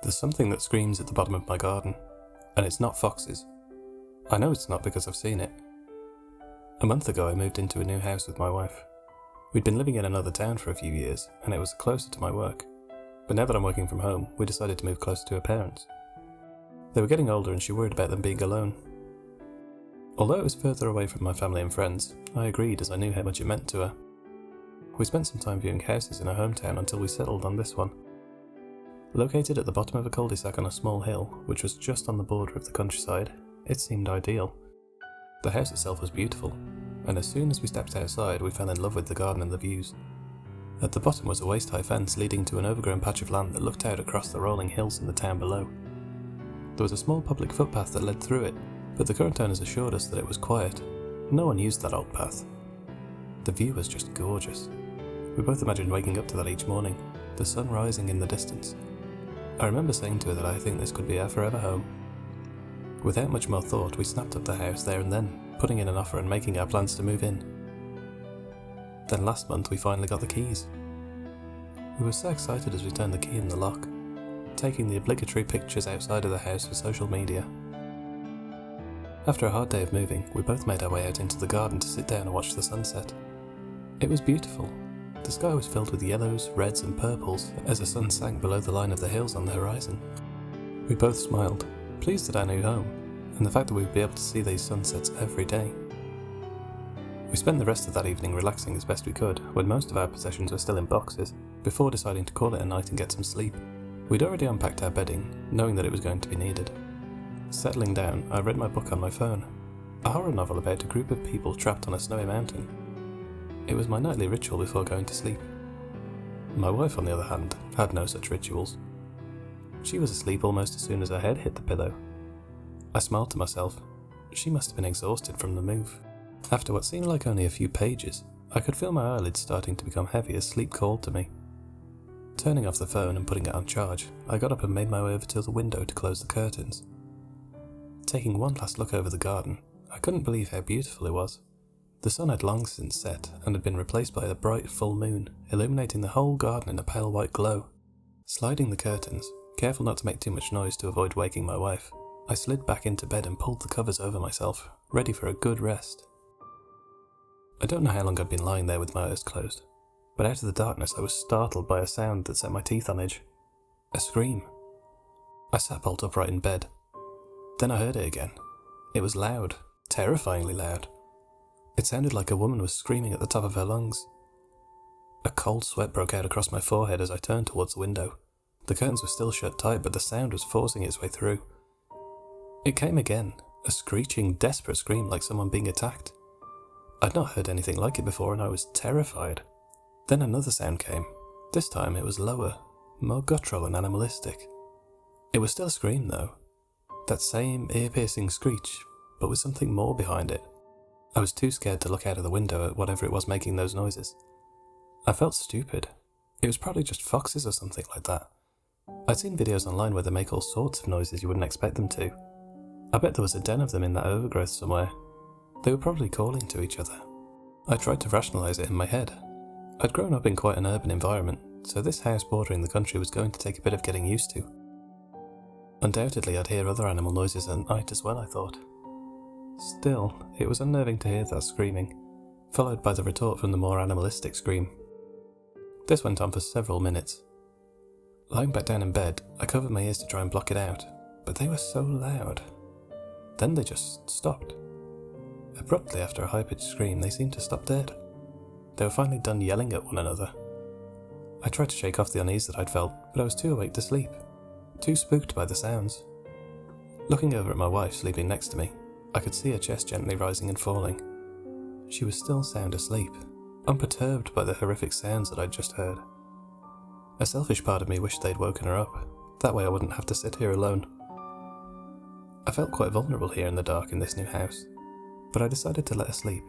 There's something that screams at the bottom of my garden, and it's not foxes. I know it's not because I've seen it. A month ago I moved into a new house with my wife. We'd been living in another town for a few years, and it was closer to my work. But now that I'm working from home, we decided to move closer to her parents. They were getting older and she worried about them being alone. Although it was further away from my family and friends, I agreed as I knew how much it meant to her. We spent some time viewing houses in her hometown until we settled on this one. Located at the bottom of a cul-de-sac on a small hill, which was just on the border of the countryside, it seemed ideal. The house itself was beautiful, and as soon as we stepped outside we fell in love with the garden and the views. At the bottom was a waist-high fence leading to an overgrown patch of land that looked out across the rolling hills in the town below. There was a small public footpath that led through it, but the current owners assured us that it was quiet. No one used that old path. The view was just gorgeous. We both imagined waking up to that each morning, the sun rising in the distance. I remember saying to her that I think this could be our forever home. Without much more thought, we snapped up the house there and then, putting in an offer and making our plans to move in. Then last month we finally got the keys. We were so excited as we turned the key in the lock, taking the obligatory pictures outside of the house for social media. After a hard day of moving, we both made our way out into the garden to sit down and watch the sunset. It was beautiful. The sky was filled with yellows, reds and purples as the sun sank below the line of the hills on the horizon. We both smiled, pleased at our new home, and the fact that we would be able to see these sunsets every day. We spent the rest of that evening relaxing as best we could, when most of our possessions were still in boxes, before deciding to call it a night and get some sleep. We'd already unpacked our bedding, knowing that it was going to be needed. Settling down, I read my book on my phone, a horror novel about a group of people trapped on a snowy mountain. It was my nightly ritual before going to sleep. My wife, on the other hand, had no such rituals. She was asleep almost as soon as her head hit the pillow. I smiled to myself. She must have been exhausted from the move. After what seemed like only a few pages, I could feel my eyelids starting to become heavy as sleep called to me. Turning off the phone and putting it on charge, I got up and made my way over to the window to close the curtains. Taking one last look over the garden, I couldn't believe how beautiful it was. The sun had long since set and had been replaced by a bright full moon, illuminating the whole garden in a pale white glow. Sliding the curtains, careful not to make too much noise to avoid waking my wife, I slid back into bed and pulled the covers over myself, ready for a good rest. I don't know how long I'd been lying there with my eyes closed, but out of the darkness I was startled by a sound that set my teeth on edge. A scream. I sat bolt upright in bed. Then I heard it again. It was loud, terrifyingly loud. It sounded like a woman was screaming at the top of her lungs. A cold sweat broke out across my forehead as I turned towards the window. The curtains were still shut tight, but the sound was forcing its way through. It came again, a screeching, desperate scream like someone being attacked. I'd not heard anything like it before and I was terrified. Then another sound came. This time it was lower, more guttural and animalistic. It was still a scream though. That same ear-piercing screech, but with something more behind it. I was too scared to look out of the window at whatever it was making those noises. I felt stupid. It was probably just foxes or something like that. I'd seen videos online where they make all sorts of noises you wouldn't expect them to. I bet there was a den of them in that overgrowth somewhere. They were probably calling to each other. I tried to rationalise it in my head. I'd grown up in quite an urban environment, so this house bordering the country was going to take a bit of getting used to. Undoubtedly I'd hear other animal noises at night as well, I thought. Still, it was unnerving to hear that screaming, followed by the retort from the more animalistic scream. This went on for several minutes. Lying back down in bed, I covered my ears to try and block it out, but they were so loud. Then they just stopped. Abruptly after a high-pitched scream, they seemed to stop dead. They were finally done yelling at one another. I tried to shake off the unease that I'd felt, but I was too awake to sleep, too spooked by the sounds. Looking over at my wife sleeping next to me, I could see her chest gently rising and falling. She was still sound asleep, unperturbed by the horrific sounds that I'd just heard. A selfish part of me wished they'd woken her up, that way I wouldn't have to sit here alone. I felt quite vulnerable here in the dark in this new house, but I decided to let her sleep.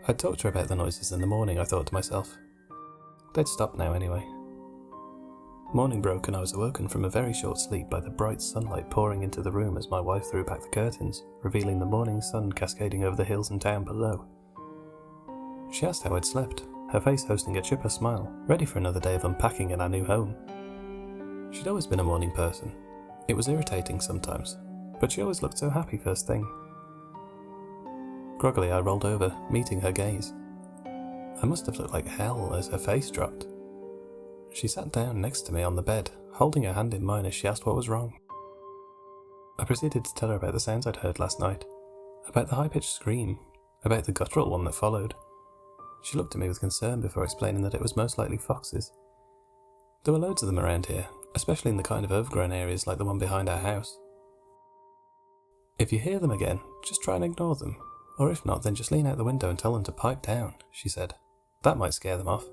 I'd talk to her about the noises in the morning, I thought to myself. They'd stop now anyway. Morning broke and I was awoken from a very short sleep by the bright sunlight pouring into the room as my wife threw back the curtains, revealing the morning sun cascading over the hills and town below. She asked how I'd slept, her face hosting a chipper smile, ready for another day of unpacking in our new home. She'd always been a morning person. It was irritating sometimes, but she always looked so happy first thing. Groggily, I rolled over, meeting her gaze. I must have looked like hell as her face dropped. She sat down next to me on the bed, holding her hand in mine as she asked what was wrong. I proceeded to tell her about the sounds I'd heard last night, about the high-pitched scream, about the guttural one that followed. She looked at me with concern before explaining that it was most likely foxes. There were loads of them around here, especially in the kind of overgrown areas like the one behind our house. If you hear them again, just try and ignore them, or if not, then just lean out the window and tell them to pipe down, she said. That might scare them off.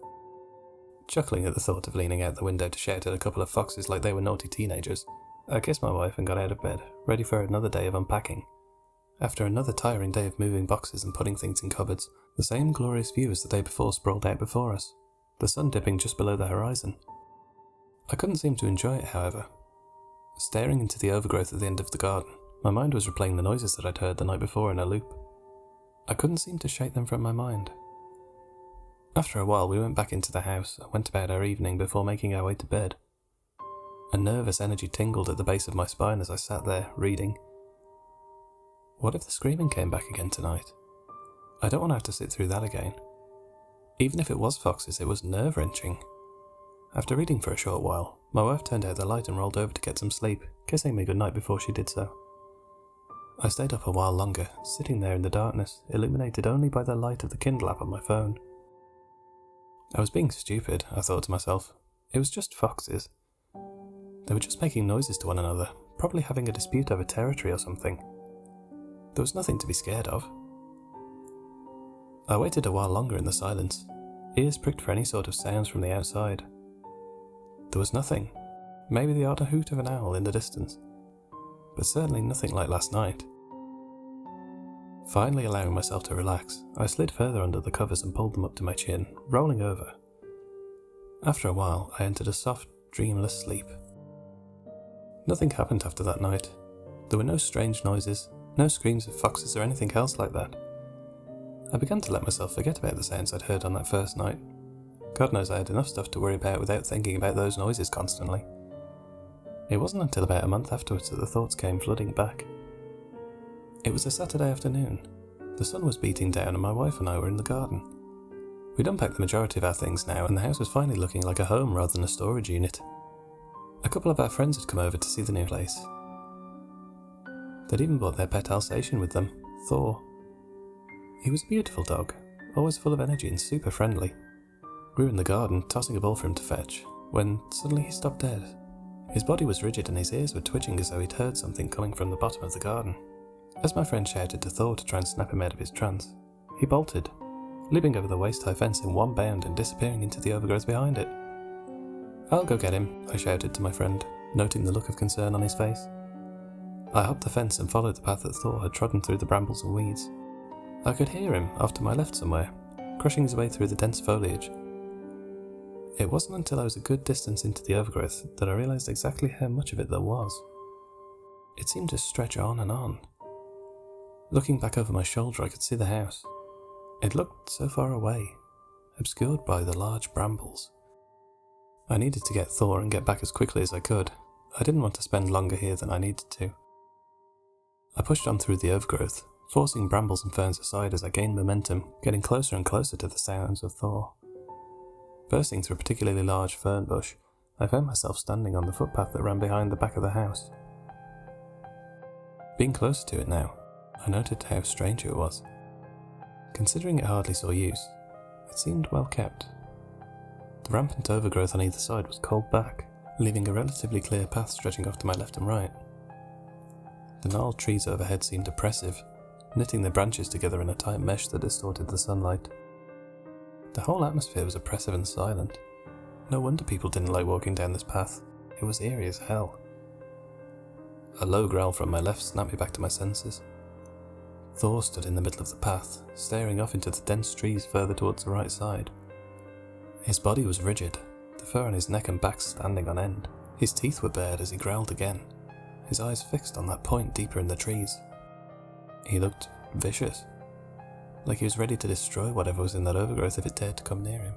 Chuckling at the thought of leaning out the window to shout at a couple of foxes like they were naughty teenagers, I kissed my wife and got out of bed, ready for another day of unpacking. After another tiring day of moving boxes and putting things in cupboards, the same glorious view as the day before sprawled out before us, the sun dipping just below the horizon. I couldn't seem to enjoy it, however. Staring into the overgrowth at the end of the garden, my mind was replaying the noises that I'd heard the night before in a loop. I couldn't seem to shake them from my mind. After a while, we went back into the house and went about our evening before making our way to bed. A nervous energy tingled at the base of my spine as I sat there, reading. What if the screaming came back again tonight? I don't want to have to sit through that again. Even if it was foxes, it was nerve-wrenching. After reading for a short while, my wife turned out the light and rolled over to get some sleep, kissing me goodnight before she did so. I stayed up a while longer, sitting there in the darkness, illuminated only by the light of the Kindle app on my phone. I was being stupid, I thought to myself. It was just foxes. They were just making noises to one another, probably having a dispute over territory or something. There was nothing to be scared of. I waited a while longer in the silence, ears pricked for any sort of sounds from the outside. There was nothing, maybe the odd hoot of an owl in the distance, but certainly nothing like last night. Finally allowing myself to relax, I slid further under the covers and pulled them up to my chin, rolling over. After a while, I entered a soft, dreamless sleep. Nothing happened after that night. There were no strange noises, no screams of foxes or anything else like that. I began to let myself forget about the sounds I'd heard on that first night. God knows I had enough stuff to worry about without thinking about those noises constantly. It wasn't until about a month afterwards that the thoughts came flooding back. It was a Saturday afternoon. The sun was beating down and my wife and I were in the garden. We'd unpacked the majority of our things now and the house was finally looking like a home rather than a storage unit. A couple of our friends had come over to see the new place. They'd even brought their pet Alsatian with them, Thor. He was a beautiful dog, always full of energy and super friendly. We were in the garden, tossing a ball for him to fetch, when suddenly he stopped dead. His body was rigid and his ears were twitching as though he'd heard something coming from the bottom of the garden. As my friend shouted to Thor to try and snap him out of his trance, he bolted, leaping over the waist-high fence in one bound and disappearing into the overgrowth behind it. "I'll go get him," I shouted to my friend, noting the look of concern on his face. I hopped the fence and followed the path that Thor had trodden through the brambles and weeds. I could hear him off to my left somewhere, crushing his way through the dense foliage. It wasn't until I was a good distance into the overgrowth that I realised exactly how much of it there was. It seemed to stretch on and on. Looking back over my shoulder, I could see the house. It looked so far away, obscured by the large brambles. I needed to get Thor and get back as quickly as I could. I didn't want to spend longer here than I needed to. I pushed on through the overgrowth, forcing brambles and ferns aside as I gained momentum, getting closer and closer to the sounds of Thor. Bursting through a particularly large fern bush, I found myself standing on the footpath that ran behind the back of the house. Being closer to it now, I noted how strange it was. Considering it hardly saw use, it seemed well kept. The rampant overgrowth on either side was culled back, leaving a relatively clear path stretching off to my left and right. The gnarled trees overhead seemed oppressive, knitting their branches together in a tight mesh that distorted the sunlight. The whole atmosphere was oppressive and silent. No wonder people didn't like walking down this path. It was eerie as hell. A low growl from my left snapped me back to my senses. Thor stood in the middle of the path, staring off into the dense trees further towards the right side. His body was rigid, the fur on his neck and back standing on end. His teeth were bared as he growled again, his eyes fixed on that point deeper in the trees. He looked vicious, like he was ready to destroy whatever was in that overgrowth if it dared to come near him.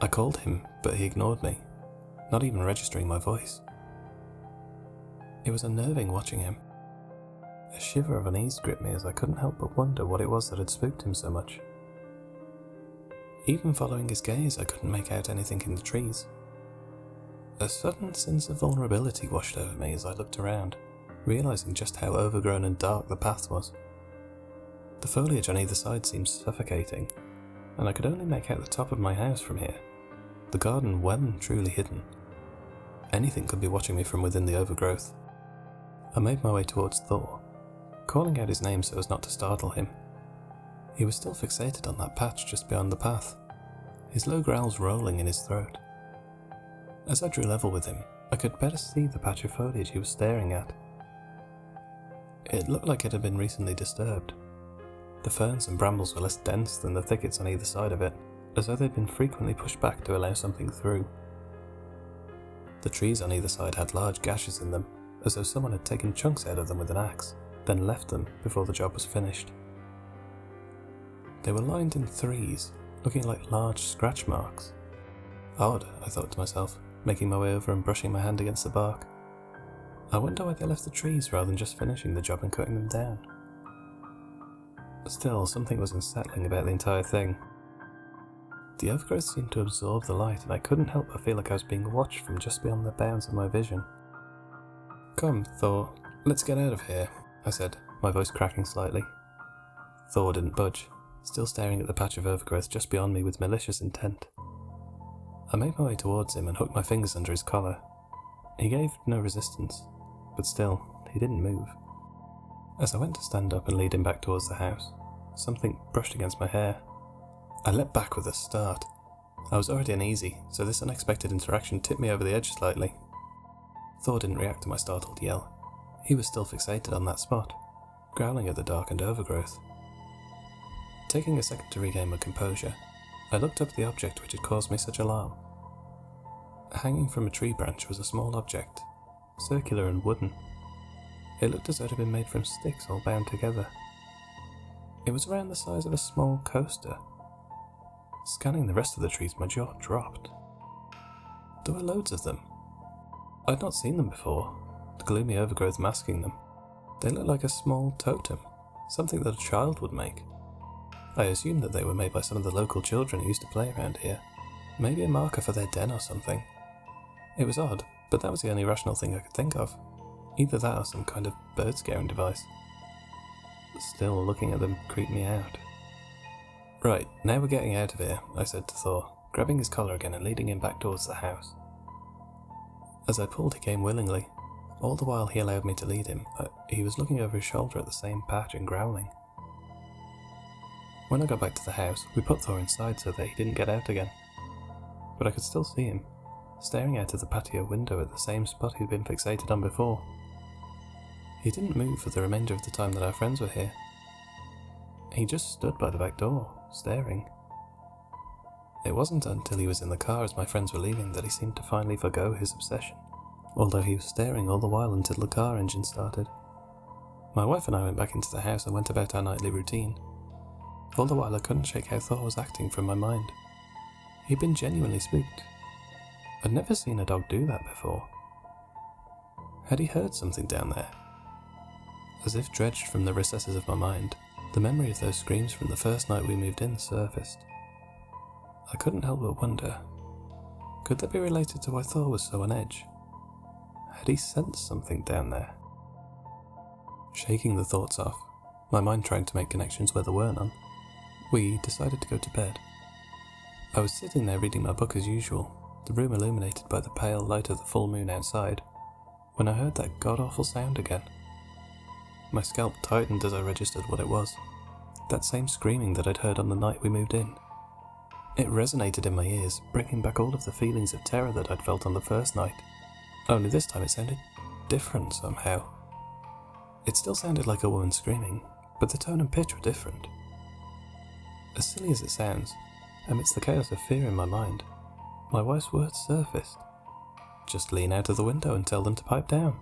I called him, but he ignored me, not even registering my voice. It was unnerving watching him. A shiver of unease gripped me as I couldn't help but wonder what it was that had spooked him so much. Even following his gaze, I couldn't make out anything in the trees. A sudden sense of vulnerability washed over me as I looked around, realizing just how overgrown and dark the path was. The foliage on either side seemed suffocating, and I could only make out the top of my house from here, the garden well and truly hidden. Anything could be watching me from within the overgrowth. I made my way towards Thor, calling out his name so as not to startle him. He was still fixated on that patch just beyond the path, his low growls rolling in his throat. As I drew level with him, I could better see the patch of foliage he was staring at. It looked like it had been recently disturbed. The ferns and brambles were less dense than the thickets on either side of it, as though they'd been frequently pushed back to allow something through. The trees on either side had large gashes in them, as though someone had taken chunks out of them with an axe, then left them before the job was finished. They were lined in threes, looking like large scratch marks. Odd, I thought to myself, making my way over and brushing my hand against the bark. I wonder why they left the trees rather than just finishing the job and cutting them down. Still, something was unsettling about the entire thing. The overgrowth seemed to absorb the light, and I couldn't help but feel like I was being watched from just beyond the bounds of my vision. "Come, Thor, let's get out of here," I said, my voice cracking slightly. Thor didn't budge, still staring at the patch of overgrowth just beyond me with malicious intent. I made my way towards him and hooked my fingers under his collar. He gave no resistance, but still, he didn't move. As I went to stand up and lead him back towards the house, something brushed against my hair. I leapt back with a start. I was already uneasy, so this unexpected interaction tipped me over the edge slightly. Thor didn't react to my startled yell. He was still fixated on that spot, growling at the darkened overgrowth. Taking a second to regain my composure, I looked up at the object which had caused me such alarm. Hanging from a tree branch was a small object, circular and wooden. It looked as though it had been made from sticks all bound together. It was around the size of a small coaster. Scanning the rest of the trees, my jaw dropped. There were loads of them. I'd not seen them before, the gloomy overgrowth masking them. They looked like a small totem, something that a child would make. I assumed that they were made by some of the local children who used to play around here, maybe a marker for their den or something. It was odd, but that was the only rational thing I could think of. Either that or some kind of bird scaring device. Still, looking at them creeped me out. "Right, now we're getting out of here," I said to Thor, grabbing his collar again and leading him back towards the house. As I pulled, he came willingly. All the while he allowed me to lead him, he was looking over his shoulder at the same patch and growling. When I got back to the house, we put Thor inside so that he didn't get out again. But I could still see him, staring out of the patio window at the same spot he'd been fixated on before. He didn't move for the remainder of the time that our friends were here. He just stood by the back door, staring. It wasn't until he was in the car as my friends were leaving that he seemed to finally forgo his obsession, although he was staring all the while until the car engine started. My wife and I went back into the house and went about our nightly routine. All the while I couldn't shake how Thor was acting from my mind. He'd been genuinely spooked. I'd never seen a dog do that before. Had he heard something down there? As if dredged from the recesses of my mind, the memory of those screams from the first night we moved in surfaced. I couldn't help but wonder, could that be related to why Thor was so on edge? Had he sensed something down there? Shaking the thoughts off, my mind trying to make connections where there were none, we decided to go to bed. I was sitting there reading my book as usual, the room illuminated by the pale light of the full moon outside, when I heard that god-awful sound again. My scalp tightened as I registered what it was, that same screaming that I'd heard on the night we moved in. It resonated in my ears, bringing back all of the feelings of terror that I'd felt on the first night, only this time it sounded different somehow. It still sounded like a woman screaming, but the tone and pitch were different. As silly as it sounds, amidst the chaos of fear in my mind, my wife's words surfaced. Just lean out of the window and tell them to pipe down.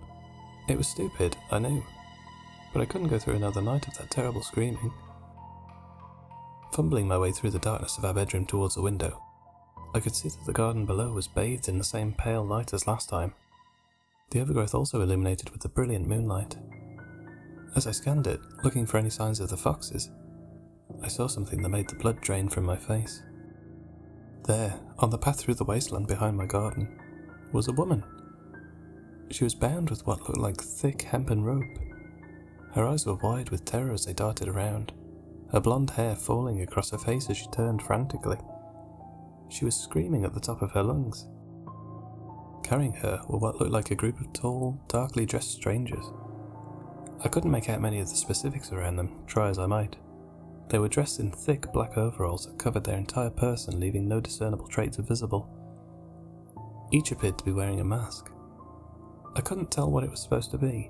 It was stupid, I knew, but I couldn't go through another night of that terrible screaming. Fumbling my way through the darkness of our bedroom towards the window, I could see that the garden below was bathed in the same pale light as last time, the overgrowth also illuminated with the brilliant moonlight. As I scanned it, looking for any signs of the foxes, I saw something that made the blood drain from my face. There, on the path through the wasteland behind my garden, was a woman. She was bound with what looked like thick hempen rope. Her eyes were wide with terror as they darted around, her blonde hair falling across her face as she turned frantically. She was screaming at the top of her lungs. Carrying her were what looked like a group of tall, darkly dressed strangers. I couldn't make out many of the specifics around them, try as I might. They were dressed in thick black overalls that covered their entire person, leaving no discernible traits visible. Each appeared to be wearing a mask. I couldn't tell what it was supposed to be.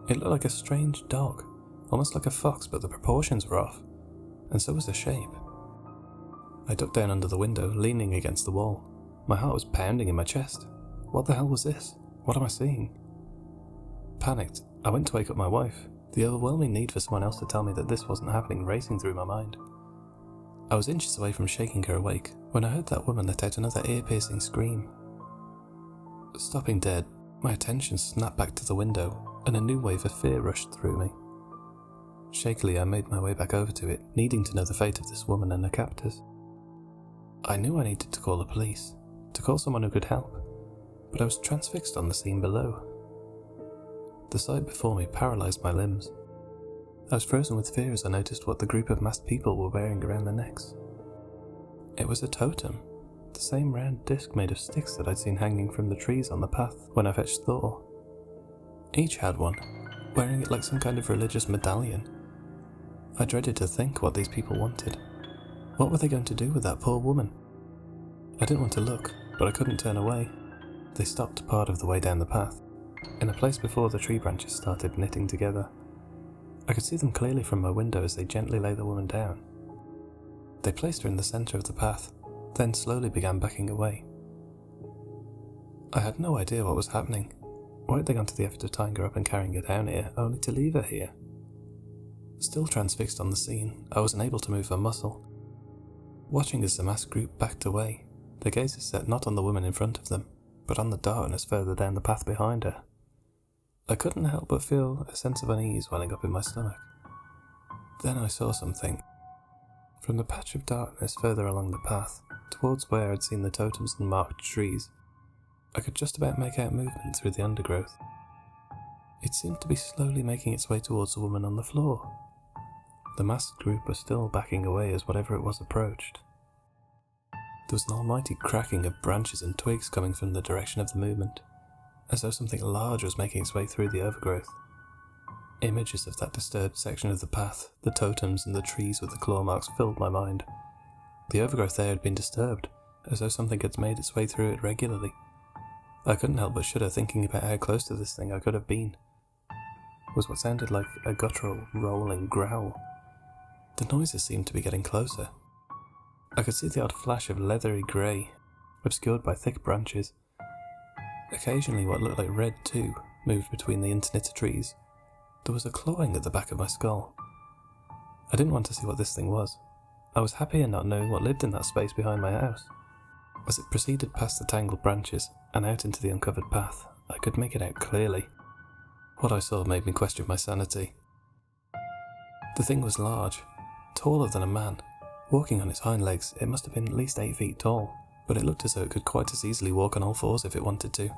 It looked like a strange dog, almost like a fox, but the proportions were off, and so was the shape. I ducked down under the window, leaning against the wall. My heart was pounding in my chest. What the hell was this? What am I seeing? Panicked, I went to wake up my wife, the overwhelming need for someone else to tell me that this wasn't happening racing through my mind. I was inches away from shaking her awake when I heard that woman let out another ear-piercing scream. Stopping dead, my attention snapped back to the window, and a new wave of fear rushed through me. Shakily, I made my way back over to it, needing to know the fate of this woman and her captors. I knew I needed to call the police, to call someone who could help, but I was transfixed on the scene below. The sight before me paralysed my limbs. I was frozen with fear as I noticed what the group of masked people were wearing around their necks. It was a totem, the same round disc made of sticks that I'd seen hanging from the trees on the path when I fetched Thor. Each had one, wearing it like some kind of religious medallion. I dreaded to think what these people wanted. What were they going to do with that poor woman? I didn't want to look, but I couldn't turn away. They stopped part of the way down the path, in a place before the tree branches started knitting together. I could see them clearly from my window as they gently laid the woman down. They placed her in the centre of the path, then slowly began backing away. I had no idea what was happening. Why had they gone to the effort of tying her up and carrying her down here, only to leave her here? Still transfixed on the scene, I was unable to move a muscle. Watching as the masked group backed away, their gazes set not on the woman in front of them, but on the darkness further down the path behind her. I couldn't help but feel a sense of unease welling up in my stomach. Then I saw something. From the patch of darkness further along the path, towards where I'd seen the totems and marked trees, I could just about make out movement through the undergrowth. It seemed to be slowly making its way towards the woman on the floor. The masked group were still backing away as whatever it was approached. There was an almighty cracking of branches and twigs coming from the direction of the movement, as though something large was making its way through the overgrowth. Images of that disturbed section of the path, the totems and the trees with the claw marks filled my mind. The overgrowth there had been disturbed, as though something had made its way through it regularly. I couldn't help but shudder thinking about how close to this thing I could have been. It was what sounded like a guttural, rolling growl. The noises seemed to be getting closer. I could see the odd flash of leathery grey, obscured by thick branches. Occasionally what looked like red too moved between the interknitted trees. There was a clawing at the back of my skull. I didn't want to see what this thing was. I was happy in not knowing what lived in that space behind my house. As it proceeded past the tangled branches and out into the uncovered path, I could make it out clearly. What I saw made me question my sanity. The thing was large, taller than a man. Walking on its hind legs, it must have been at least 8 feet tall, but it looked as though it could quite as easily walk on all fours if it wanted to.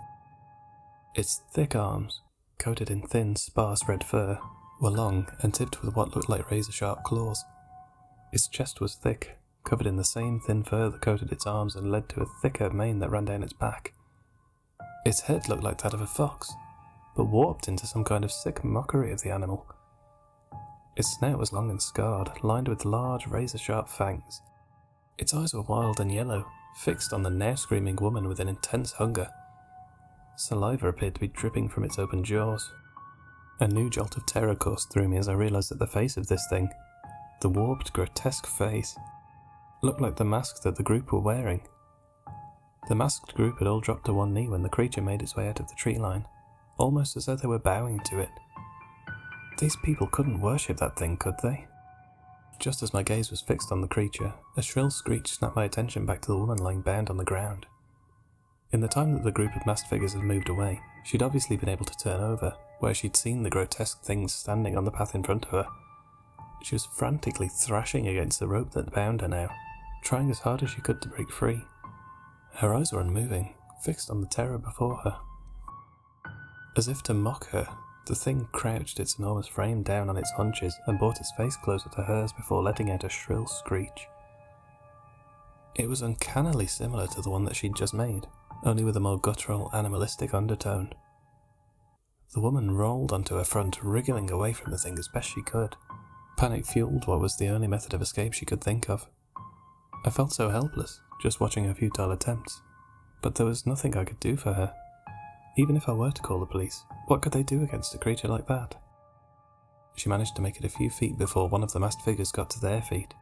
Its thick arms, coated in thin, sparse red fur, were long and tipped with what looked like razor-sharp claws. Its chest was thick, covered in the same thin fur that coated its arms and led to a thicker mane that ran down its back. Its head looked like that of a fox, but warped into some kind of sick mockery of the animal. Its snout was long and scarred, lined with large razor-sharp fangs. Its eyes were wild and yellow, fixed on the now-screaming woman with an intense hunger. Saliva appeared to be dripping from its open jaws. A new jolt of terror coursed through me as I realised that the face of this thing, the warped, grotesque face, looked like the mask that the group were wearing. The masked group had all dropped to one knee when the creature made its way out of the tree line, almost as though they were bowing to it. These people couldn't worship that thing, could they? Just as my gaze was fixed on the creature, a shrill screech snapped my attention back to the woman lying bound on the ground. In the time that the group of masked figures had moved away, she'd obviously been able to turn over, where she'd seen the grotesque things standing on the path in front of her. She was frantically thrashing against the rope that bound her now, trying as hard as she could to break free. Her eyes were unmoving, fixed on the terror before her. As if to mock her, the thing crouched its enormous frame down on its haunches and brought its face closer to hers before letting out a shrill screech. It was uncannily similar to the one that she'd just made, only with a more guttural, animalistic undertone. The woman rolled onto her front, wriggling away from the thing as best she could. Panic fueled what was the only method of escape she could think of. I felt so helpless, just watching her futile attempts, but there was nothing I could do for her. Even if I were to call the police, what could they do against a creature like that? She managed to make it a few feet before one of the masked figures got to their feet.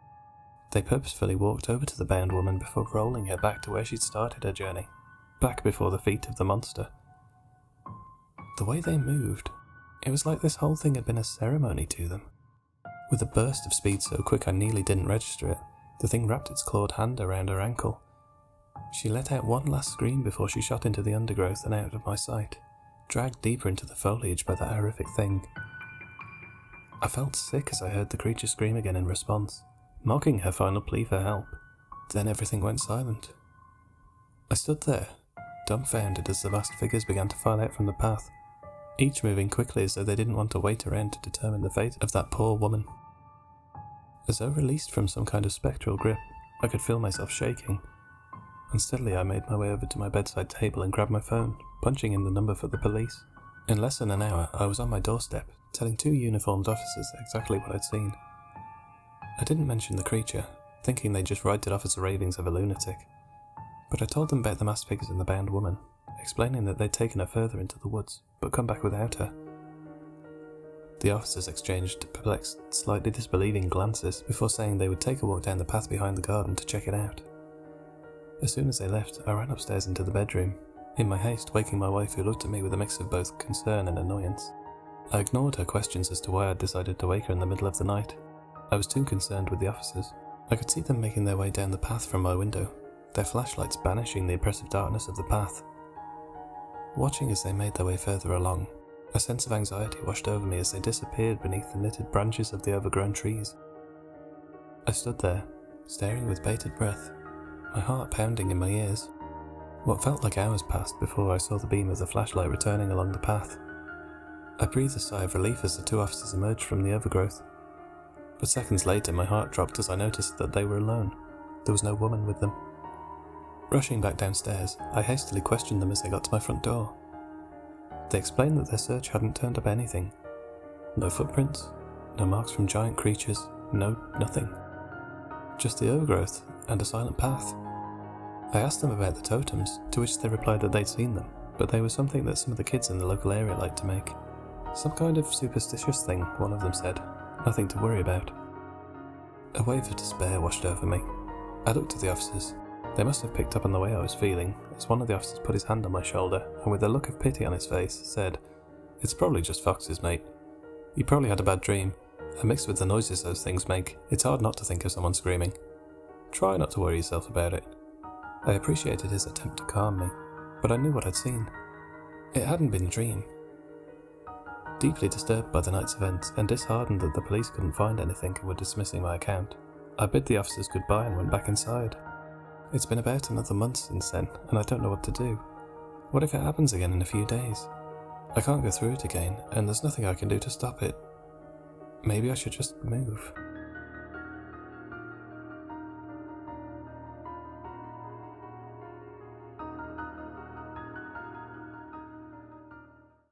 They purposefully walked over to the bound woman before rolling her back to where she'd started her journey, back before the feet of the monster. The way they moved, it was like this whole thing had been a ceremony to them. With a burst of speed so quick I nearly didn't register it, the thing wrapped its clawed hand around her ankle. She let out one last scream before she shot into the undergrowth and out of my sight, dragged deeper into the foliage by that horrific thing. I felt sick as I heard the creature scream again in response, mocking her final plea for help. Then everything went silent. I stood there, dumbfounded as the vast figures began to file out from the path, each moving quickly as though they didn't want to wait around to determine the fate of that poor woman. As though released from some kind of spectral grip, I could feel myself shaking. Unsteadily I made my way over to my bedside table and grabbed my phone, punching in the number for the police. In less than an hour, I was on my doorstep, telling two uniformed officers exactly what I'd seen. I didn't mention the creature, thinking they'd just write it off as the ravings of a lunatic. But I told them about the masked figures and the bound woman, explaining that they'd taken her further into the woods, but come back without her. The officers exchanged perplexed, slightly disbelieving glances before saying they would take a walk down the path behind the garden to check it out. As soon as they left, I ran upstairs into the bedroom, in my haste waking my wife, who looked at me with a mix of both concern and annoyance. I ignored her questions as to why I'd decided to wake her in the middle of the night. I was too concerned with the officers. I could see them making their way down the path from my window, their flashlights banishing the oppressive darkness of the path. Watching as they made their way further along, a sense of anxiety washed over me as they disappeared beneath the knitted branches of the overgrown trees. I stood there, staring with bated breath, my heart pounding in my ears. What felt like hours passed before I saw the beam of the flashlight returning along the path. I breathed a sigh of relief as the two officers emerged from the overgrowth. But seconds later my heart dropped as I noticed that they were alone. There was no woman with them. Rushing back downstairs, I hastily questioned them as they got to my front door. They explained that their search hadn't turned up anything. No footprints, no marks from giant creatures, nothing. Just the overgrowth and a silent path. I asked them about the totems, to which they replied that they'd seen them, but they were something that some of the kids in the local area liked to make. Some kind of superstitious thing, one of them said. Nothing to worry about. A wave of despair washed over me. I looked at the officers. They must have picked up on the way I was feeling, as one of the officers put his hand on my shoulder, and with a look of pity on his face, said, "It's probably just foxes, mate. You probably had a bad dream, and mixed with the noises those things make, it's hard not to think of someone screaming. Try not to worry yourself about it." I appreciated his attempt to calm me, but I knew what I'd seen. It hadn't been a dream. Deeply disturbed by the night's events, and disheartened that the police couldn't find anything and were dismissing my account, I bid the officers goodbye and went back inside. It's been about another month since then, and I don't know what to do. What if it happens again in a few days? I can't go through it again, and there's nothing I can do to stop it. Maybe I should just move.